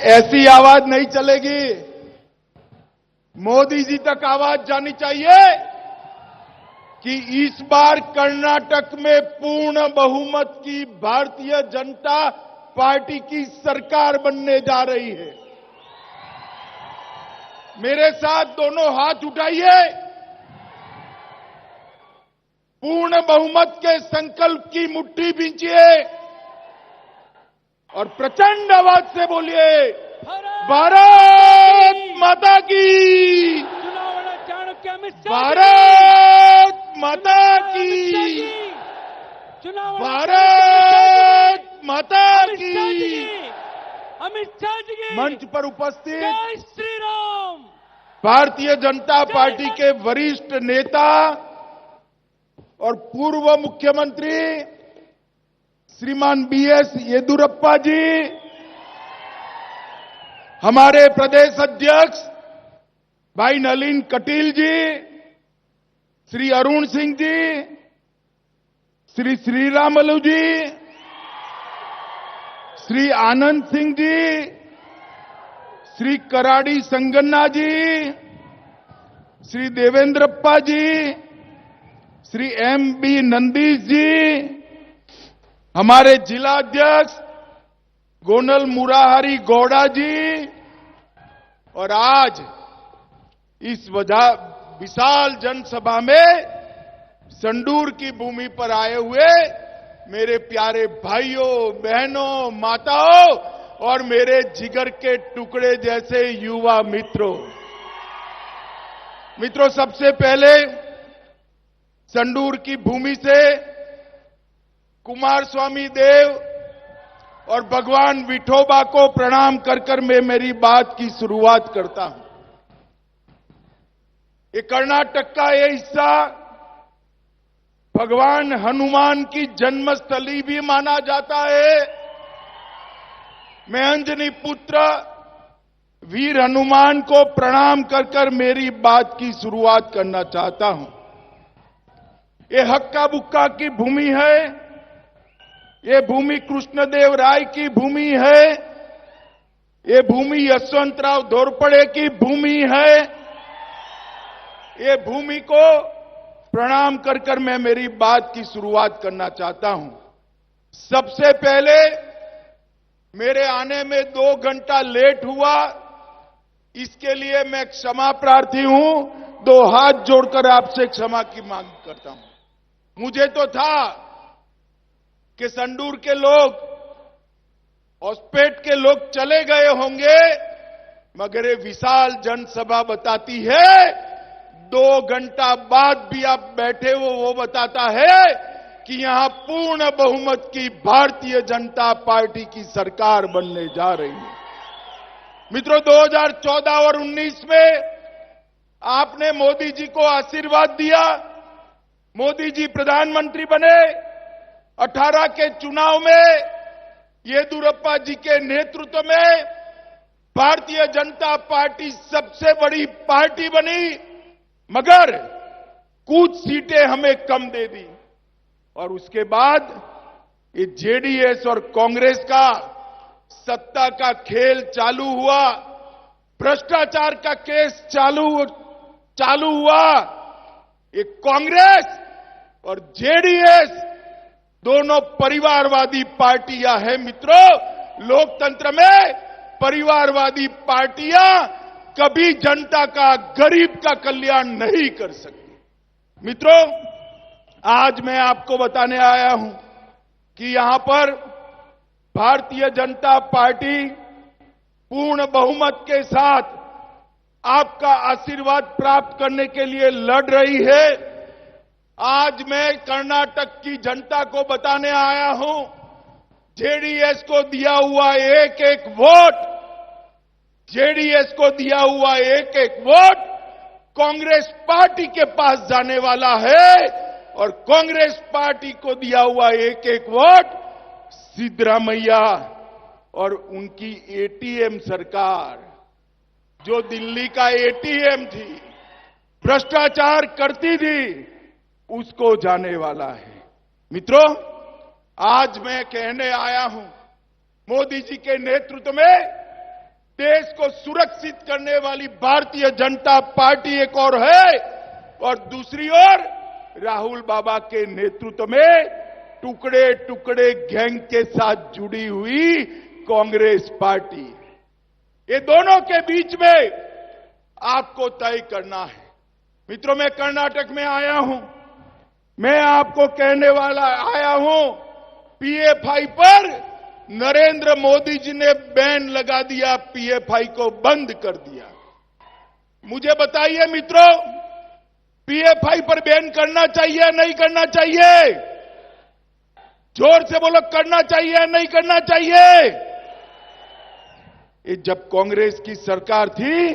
ऐसी आवाज नहीं चलेगी। मोदी जी तक आवाज जानी चाहिए कि इस बार कर्नाटक में पूर्ण बहुमत की भारतीय जनता पार्टी की सरकार बनने जा रही है। मेरे साथ दोनों हाथ उठाइए, पूर्ण बहुमत के संकल्प की मुट्ठी बींचिए और प्रचंड आवाज से बोलिए, भारत माता की, भारत माता की, भारत माता की। अमित शाह जी मंच पर उपस्थित जय श्री राम। भारतीय जनता पार्टी के वरिष्ठ नेता और पूर्व मुख्यमंत्री श्रीमान बीएस येदियुरप्पा जी, हमारे प्रदेश अध्यक्ष भाई नलिन कटील जी, श्री अरुण सिंह जी, श्री श्रीरामुलु जी, श्री आनंद सिंह जी, श्री कराड़ी संगन्ना जी, श्री देवेंद्रप्पा जी, श्री एम बी नंदीश जी, हमारे जिला अध्यक्ष गोनल मुराहरी गौड़ा जी, और आज इस विशाल जनसभा में संडूर की भूमि पर आए हुए मेरे प्यारे भाइयों, बहनों, माताओं और मेरे जिगर के टुकड़े जैसे युवा मित्रों, सबसे पहले संडूर की भूमि से कुमार स्वामी देव और भगवान विठोबा को प्रणाम कर मैं मेरी बात की शुरुआत करता हूं। ये कर्नाटक का ये हिस्सा भगवान हनुमान की जन्मस्थली भी माना जाता है। मैं अंजनी पुत्र वीर हनुमान को प्रणाम कर मेरी बात की शुरुआत करना चाहता हूं। ये हक्का बुक्का की भूमि है, ये भूमि कृष्णदेव राय की भूमि है, ये भूमि यशवंतराव घोरपड़े की भूमि है। ये भूमि को प्रणाम कर मैं मेरी बात की शुरुआत करना चाहता हूं। सबसे पहले मेरे आने में 2 घंटा लेट हुआ, इसके लिए मैं क्षमा प्रार्थी हूं। 2 हाथ जोड़कर आपसे क्षमा की मांग करता हूं। मुझे तो था कि संडूर के लोग, हॉस्पेट के लोग चले गए होंगे, मगर ये विशाल जनसभा बताती है 2 घंटा बाद भी आप बैठे हो, वो बताता है कि यहां पूर्ण बहुमत की भारतीय जनता पार्टी की सरकार बनने जा रही है। मित्रों, 2014 और 19 में आपने मोदी जी को आशीर्वाद दिया, मोदी जी प्रधानमंत्री बने। 18 के चुनाव में येदियुरप्पा जी के नेतृत्व में भारतीय जनता पार्टी सबसे बड़ी पार्टी बनी, मगर कुछ सीटें हमें कम दे दी। और उसके बाद ये जेडीएस और कांग्रेस का सत्ता का खेल चालू हुआ, भ्रष्टाचार का केस चालू हुआ। ये कांग्रेस और जेडीएस दोनों परिवारवादी पार्टियां हैं। मित्रों, लोकतंत्र में परिवारवादी पार्टियां कभी जनता का, गरीब का कल्याण नहीं कर सकती। मित्रों, आज मैं आपको बताने आया हूं कि यहां पर भारतीय जनता पार्टी पूर्ण बहुमत के साथ आपका आशीर्वाद प्राप्त करने के लिए लड़ रही है। आज मैं कर्नाटक की जनता को बताने आया हूं, जेडीएस को दिया हुआ एक वोट, जेडीएस को दिया हुआ एक वोट कांग्रेस पार्टी के पास जाने वाला है, और कांग्रेस पार्टी को दिया हुआ एक वोट सिद्धरामैया और उनकी एटीएम सरकार, जो दिल्ली का एटीएम थी, भ्रष्टाचार करती थी, उसको जाने वाला है। मित्रों, आज मैं कहने आया हूं, मोदी जी के नेतृत्व में देश को सुरक्षित करने वाली भारतीय जनता पार्टी एक और है, और दूसरी ओर राहुल बाबा के नेतृत्व में टुकड़े टुकड़े गैंग के साथ जुड़ी हुई कांग्रेस पार्टी। ये दोनों के बीच में आपको तय करना है। मित्रों, मैं कर्नाटक में आया हूं, मैं आपको कहने वाला आया हूं, पीएफआई पर नरेंद्र मोदी जी ने बैन लगा दिया, पीएफआई को बंद कर दिया। मुझे बताइए मित्रों, पीएफआई पर बैन करना चाहिए या नहीं करना चाहिए? जोर से बोलो, करना चाहिए या नहीं करना चाहिए? ये जब कांग्रेस की सरकार थी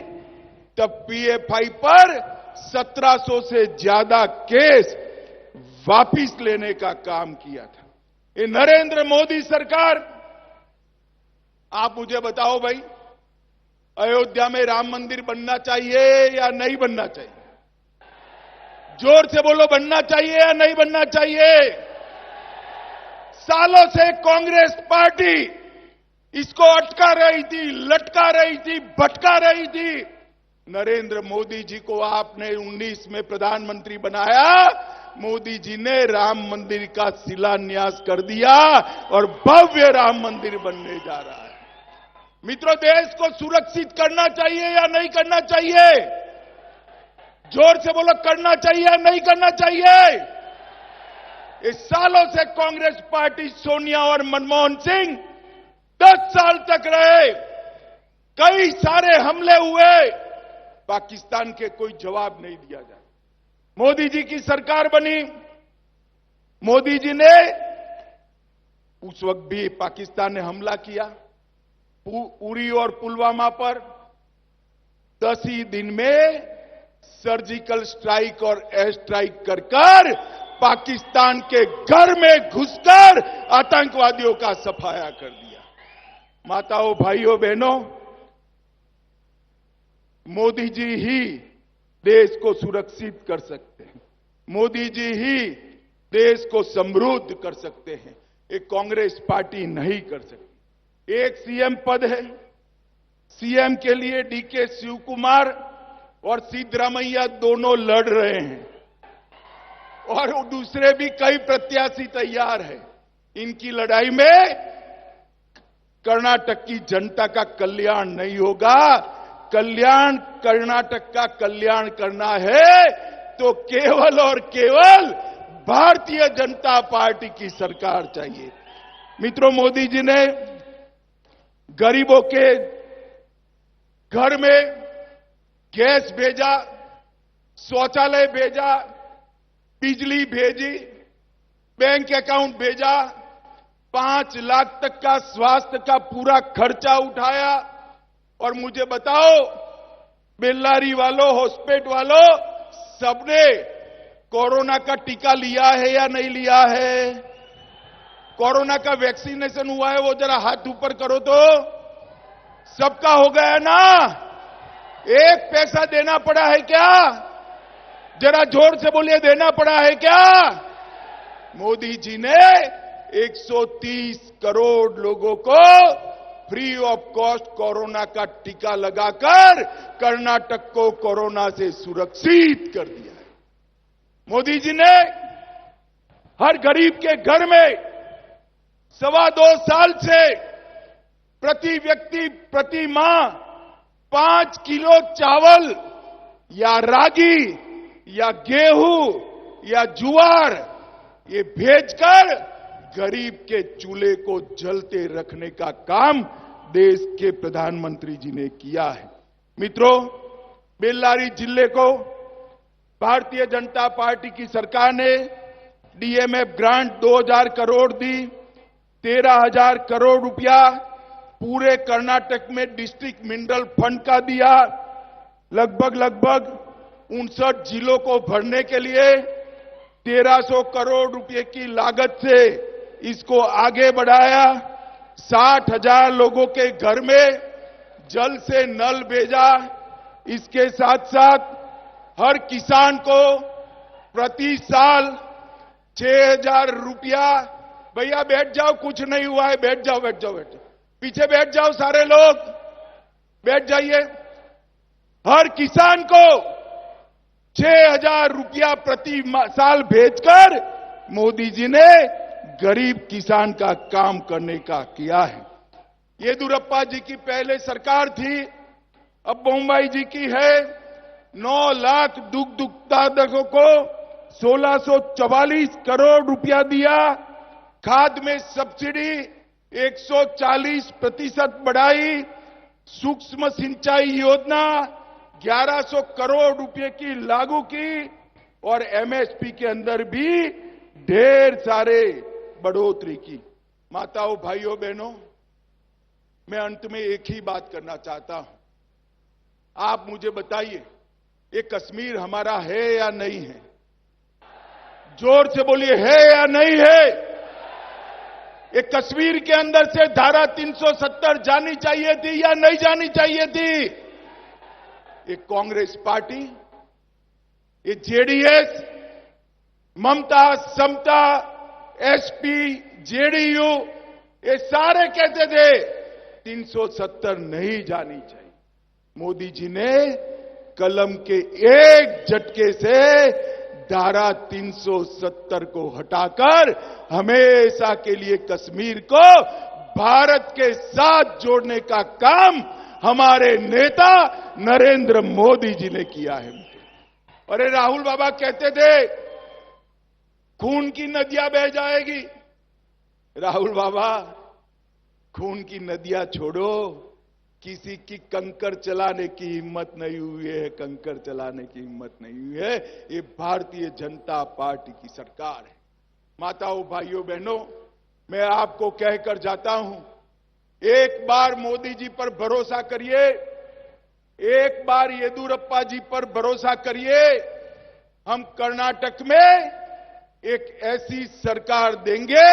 तब पीएफआई पर 1700 से ज्यादा केस वापिस लेने का काम किया था। ये नरेंद्र मोदी सरकार, आप मुझे बताओ भाई, अयोध्या में राम मंदिर बनना चाहिए या नहीं बनना चाहिए? जोर से बोलो, बनना चाहिए या नहीं बनना चाहिए? सालों से कांग्रेस पार्टी इसको अटका रही थी, लटका रही थी, भटका रही थी। नरेंद्र मोदी जी को आपने 19 में प्रधानमंत्री बनाया, मोदी जी ने राम मंदिर का शिलान्यास कर दिया और भव्य राम मंदिर बनने जा रहा है। मित्रों, देश को सुरक्षित करना चाहिए या नहीं करना चाहिए? जोर से बोलो, करना चाहिए या नहीं करना चाहिए? इस सालों से कांग्रेस पार्टी, सोनिया और मनमोहन सिंह 10 साल तक रहे, कई सारे हमले हुए, पाकिस्तान के कोई जवाब नहीं दिया जाए। मोदी जी की सरकार बनी, मोदी जी ने उस वक्त भी पाकिस्तान ने हमला किया उरी और पुलवामा पर। 10 ही दिन में सर्जिकल स्ट्राइक और एयर स्ट्राइक कर कर पाकिस्तान के घर में घुसकर आतंकवादियों का सफाया कर दिया। माताओं, भाइयों, बहनों, मोदी जी ही देश को सुरक्षित कर सकते हैं, मोदी जी ही देश को समृद्ध कर सकते हैं। एक कांग्रेस पार्टी नहीं कर सकती। एक सीएम पद है, सीएम के लिए डीके शिव कुमार और सिद्धरामैया दोनों लड़ रहे हैं, और दूसरे भी कई प्रत्याशी तैयार हैं। इनकी लड़ाई में कर्नाटक की जनता का कल्याण नहीं होगा। कल्याण, कर्नाटक का कल्याण करना है तो केवल और केवल भारतीय जनता पार्टी की सरकार चाहिए। मित्रों, मोदी जी ने गरीबों के घर में गैस भेजा, शौचालय भेजा, बिजली भेजी, बैंक अकाउंट भेजा, 5 लाख तक का स्वास्थ्य का पूरा खर्चा उठाया। और मुझे बताओ, बेल्लारी वालों, हॉस्पिटल वालों, सबने कोरोना का टीका लिया है या नहीं लिया है? कोरोना का वैक्सीनेशन हुआ है? वो जरा हाथ ऊपर करो तो। सबका हो गया ना? एक पैसा देना पड़ा है क्या? जरा जोर से बोलिए, देना पड़ा है क्या? मोदी जी ने 130 करोड़ लोगों को फ्री ऑफ कॉस्ट कोरोना का टीका लगाकर कर्नाटक को कोरोना से सुरक्षित कर दिया है। मोदी जी ने हर गरीब के घर में 2.25 साल से प्रति व्यक्ति, प्रति माह 5 किलो चावल या रागी या गेहूं या ज्वार ये भेजकर गरीब के चूल्हे को जलते रखने का काम देश के प्रधानमंत्री जी ने किया है। मित्रों, बेल्लारी जिले को भारतीय जनता पार्टी की सरकार ने डीएमएफ ग्रांट 2000 करोड़ दी, 13,000 करोड़ रुपया पूरे कर्नाटक में डिस्ट्रिक्ट मिनरल फंड का दिया। लगभग 59 जिलों को भरने के लिए 1300 करोड़ रुपए की लागत से इसको आगे बढ़ाया। 60,000 लोगों के घर में जल से नल भेजा। इसके साथ साथ हर किसान को प्रति साल 6,000 रुपया। भैया बैठ जाओ, कुछ नहीं हुआ है, बैठ जाओ, बैठ जाओ, बैठ जाओ, पीछे बैठ जाओ सारे लोग। बैठ जाइए। हर किसान को 6,000 रुपया प्रति साल भेजकर मोदी जी ने गरीब किसान का काम करने का किया है। येदियुरप्पा जी की पहले सरकार थी, अब बोम्मई जी की है। 9 लाख दुग्ध उत्पादकों को 1644 करोड़ रुपया दिया। खाद में सब्सिडी 140% बढ़ाई। सूक्ष्म सिंचाई योजना 1100 करोड़ रुपए की लागू की और एमएसपी के अंदर भी ढेर सारे बढ़ोतरी की। माताओं, भाइयों, बहनों, मैं अंत में एक ही बात करना चाहता हूं। आप मुझे बताइए, ये कश्मीर हमारा है या नहीं है? जोर से बोलिए, है या नहीं है? ये कश्मीर के अंदर से धारा 370 जानी चाहिए थी या नहीं जानी चाहिए थी? ये कांग्रेस पार्टी, ये जेडीएस, ममता, समता, एसपी, जेडीयू, ये सारे कहते थे 370 नहीं जानी चाहिए। मोदी जी ने कलम के एक झटके से धारा 370 को हटाकर हमेशा के लिए कश्मीर को भारत के साथ जोड़ने का काम हमारे नेता नरेंद्र मोदी जी ने किया है। अरे राहुल बाबा कहते थे खून की नदियां बह जाएगी। राहुल बाबा, खून की नदियां छोड़ो, किसी की कंकर चलाने की हिम्मत नहीं हुई है। कंकर चलाने की हिम्मत नहीं हुई है। ये भारतीय जनता पार्टी की सरकार है। माताओं, भाइयों, बहनों, मैं आपको कहकर जाता हूं, एक बार मोदी जी पर भरोसा करिए, एक बार येदियुरप्पा जी पर भरोसा करिए। हम कर्नाटक में एक ऐसी सरकार देंगे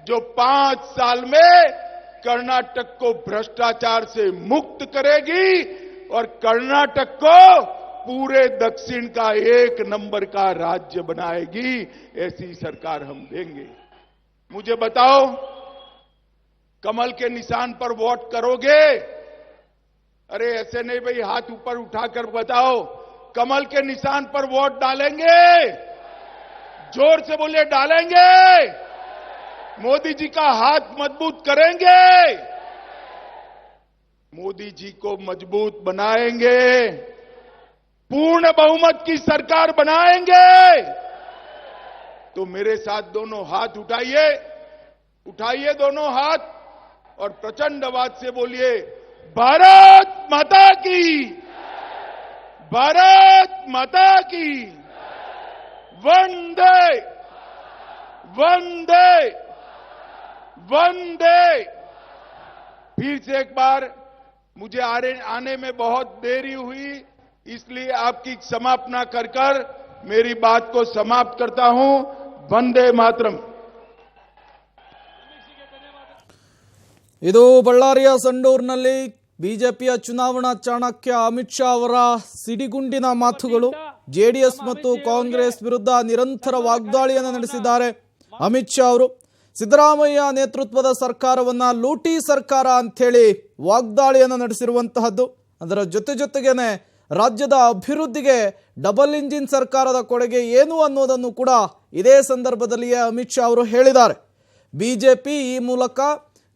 जो 5 साल में कर्नाटक को भ्रष्टाचार से मुक्त करेगी और कर्नाटक को पूरे दक्षिण का 1 नंबर का राज्य बनाएगी। ऐसी सरकार हम देंगे। मुझे बताओ, कमल के निशान पर वोट करोगे? अरे ऐसे नहीं भाई, हाथ ऊपर उठाकर बताओ, कमल के निशान पर वोट डालेंगे? जोर से बोलिए, डालेंगे? मोदी जी का हाथ मजबूत करेंगे? मोदी जी को मजबूत बनाएंगे, पूर्ण बहुमत की सरकार बनाएंगे। तो मेरे साथ दोनों हाथ उठाइए, उठाइए दोनों हाथ और प्रचंड आवाज से बोलिए, भारत माता की, भारत माता की, वंदे वंदे वंदे। फिर से एक बार, मुझे आने में बहुत देरी हुई, इसलिए आपकी समापना कर मेरी बात को समाप्त करता हूं। वंदे मातरम। ಇದು ಬಳ್ಳಾರಿಯ ಸಂಡೂರಿನಲ್ಲಿ ಬಿಜೆಪಿಯ ಚುನಾವಣಾ ಚಾಣಕ್ಯ ಅಮಿತ್ ಶಾ ಅವರ ಸಿಡಿಗುಂಡಿನ ಮಾತುಗಳು. ಜೆಡಿಎಸ್ ಮತ್ತು ಕಾಂಗ್ರೆಸ್ ವಿರುದ್ಧ ನಿರಂತರ ವಾಗ್ದಾಳಿಯನ್ನು ನಡೆಸಿದ್ದಾರೆ ಅಮಿತ್ ಶಾ ಅವರು. ಸಿದ್ದರಾಮಯ್ಯ ನೇತೃತ್ವದ ಸರ್ಕಾರವನ್ನು ಲೂಟಿ ಸರ್ಕಾರ ಅಂಥೇಳಿ ವಾಗ್ದಾಳಿಯನ್ನು ನಡೆಸಿರುವಂತಹದ್ದು. ಅದರ ಜೊತೆಗೇನೆ ರಾಜ್ಯದ ಅಭಿವೃದ್ಧಿಗೆ ಡಬಲ್ ಇಂಜಿನ್ ಸರ್ಕಾರದ ಕೊಡುಗೆ ಏನು ಅನ್ನೋದನ್ನು ಕೂಡ ಇದೇ ಸಂದರ್ಭದಲ್ಲಿಯೇ ಅಮಿತ್ ಶಾ ಅವರು ಹೇಳಿದ್ದಾರೆ. ಬಿಜೆಪಿ ಈ ಮೂಲಕ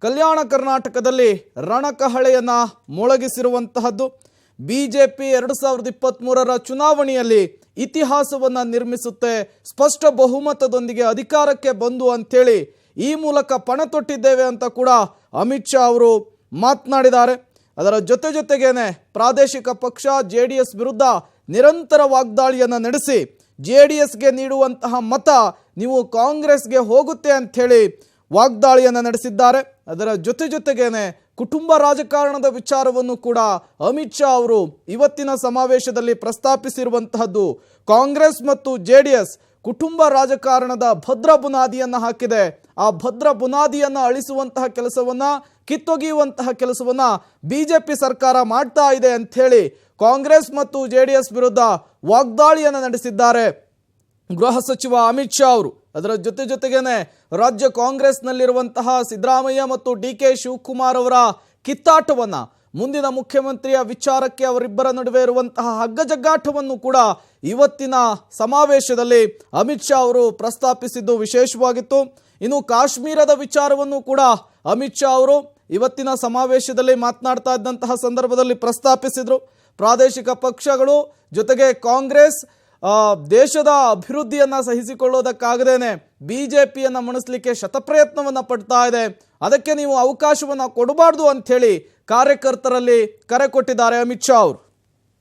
ಕಲ್ಯಾಣ ಕರ್ನಾಟಕದಲ್ಲಿ ರಣಕಹಳೆಯನ್ನು ಮೊಳಗಿಸಿರುವಂತಹದ್ದು. ಬಿಜೆಪಿ 2023ರ ಚುನಾವಣೆಯಲ್ಲಿ ಇತಿಹಾಸವನ್ನು ನಿರ್ಮಿಸುತ್ತೆ, ಸ್ಪಷ್ಟ ಬಹುಮತದೊಂದಿಗೆ ಅಧಿಕಾರಕ್ಕೆ ಬಂದು ಅಂಥೇಳಿ ಈ ಮೂಲಕ ಪಣ ತೊಟ್ಟಿದ್ದೇವೆ ಅಂತ ಕೂಡ ಅಮಿತ್ ಶಾ ಅವರು ಮಾತನಾಡಿದ್ದಾರೆ. ಅದರ ಜೊತೆಗೇನೆ ಪ್ರಾದೇಶಿಕ ಪಕ್ಷ ಜೆಡಿಎಸ್ ವಿರುದ್ಧ ನಿರಂತರ ವಾಗ್ದಾಳಿಯನ್ನು ನಡೆಸಿ ಜೆಡಿಎಸ್ಗೆ ನೀಡುವಂತಹ ಮತ ನೀವು ಕಾಂಗ್ರೆಸ್ಗೆ ಹೋಗುತ್ತೆ ಅಂಥೇಳಿ ವಾಗ್ದಾಳಿಯನ್ನು ನಡೆಸಿದ್ದಾರೆ. ಅದರ ಜೊತೆಗೇನೆ ಕುಟುಂಬ ರಾಜಕಾರಣದ ವಿಚಾರವನ್ನು ಕೂಡ ಅಮಿತ್ ಶಾ ಅವರು ಇವತ್ತಿನ ಸಮಾವೇಶದಲ್ಲಿ ಪ್ರಸ್ತಾಪಿಸಿರುವಂತಹದ್ದು. ಕಾಂಗ್ರೆಸ್ ಮತ್ತು ಜೆಡಿಎಸ್ ಕುಟುಂಬ ರಾಜಕಾರಣದ ಭದ್ರ ಬುನಾದಿಯನ್ನು ಹಾಕಿದೆ. ಆ ಭದ್ರ ಬುನಾದಿಯನ್ನು ಅಳಿಸುವಂತಹ ಕೆಲಸವನ್ನ, ಕಿತ್ತೊಗೆಯುವಂತಹ ಕೆಲಸವನ್ನ ಬಿಜೆಪಿ ಸರ್ಕಾರ ಮಾಡ್ತಾ ಇದೆ ಅಂಥೇಳಿ ಕಾಂಗ್ರೆಸ್ ಮತ್ತು ಜೆಡಿಎಸ್ ವಿರುದ್ಧ ವಾಗ್ದಾಳಿಯನ್ನು ನಡೆಸಿದ್ದಾರೆ ಗೃಹ ಸಚಿವ ಅಮಿತ್ ಶಾ ಅವರು. ಅದರ ಜೊತೆಗೇನೆ ರಾಜ್ಯ ಕಾಂಗ್ರೆಸ್ನಲ್ಲಿರುವಂತಹ ಸಿದ್ದರಾಮಯ್ಯ ಮತ್ತು ಡಿ ಕೆ ಶಿವಕುಮಾರ್ ಅವರ ಕಿತ್ತಾಟವನ್ನ ಮುಂದಿನ ಮುಖ್ಯಮಂತ್ರಿಯ ವಿಚಾರಕ್ಕೆ ಅವರಿಬ್ಬರ ನಡುವೆ ಇರುವಂತಹ ಹಗ್ಗಜಗ್ಗಾಟವನ್ನು ಕೂಡ ಇವತ್ತಿನ ಸಮಾವೇಶದಲ್ಲಿ ಅಮಿತ್ ಶಾ ಅವರು ಪ್ರಸ್ತಾಪಿಸಿದ್ದು ವಿಶೇಷವಾಗಿತ್ತು. ಇನ್ನು ಕಾಶ್ಮೀರದ ವಿಚಾರವನ್ನು ಕೂಡ ಅಮಿತ್ ಶಾ ಅವರು ಇವತ್ತಿನ ಸಮಾವೇಶದಲ್ಲಿ ಮಾತನಾಡ್ತಾ ಇದ್ದಂತಹ ಸಂದರ್ಭದಲ್ಲಿ ಪ್ರಸ್ತಾಪಿಸಿದರು. ಪ್ರಾದೇಶಿಕ ಪಕ್ಷಗಳು ಜೊತೆಗೆ ಕಾಂಗ್ರೆಸ್ ದೇಶದ ಅಭಿವೃದ್ಧಿಯನ್ನು ಸಹಿಸಿಕೊಳ್ಳೋದಕ್ಕಾಗದೇನೆ ಬಿಜೆಪಿಯನ್ನು ಮಣಿಸಲಿಕ್ಕೆ ಶತಪ್ರಯತ್ನವನ್ನು ಪಡ್ತಾ ಇದೆ. ಅದಕ್ಕೆ ನೀವು ಅವಕಾಶವನ್ನು ಕೊಡಬಾರ್ದು ಅಂಥೇಳಿ ಕಾರ್ಯಕರ್ತರಲ್ಲಿ ಕರೆ ಕೊಟ್ಟಿದ್ದಾರೆ ಅಮಿತ್ ಶಾ ಅವರು.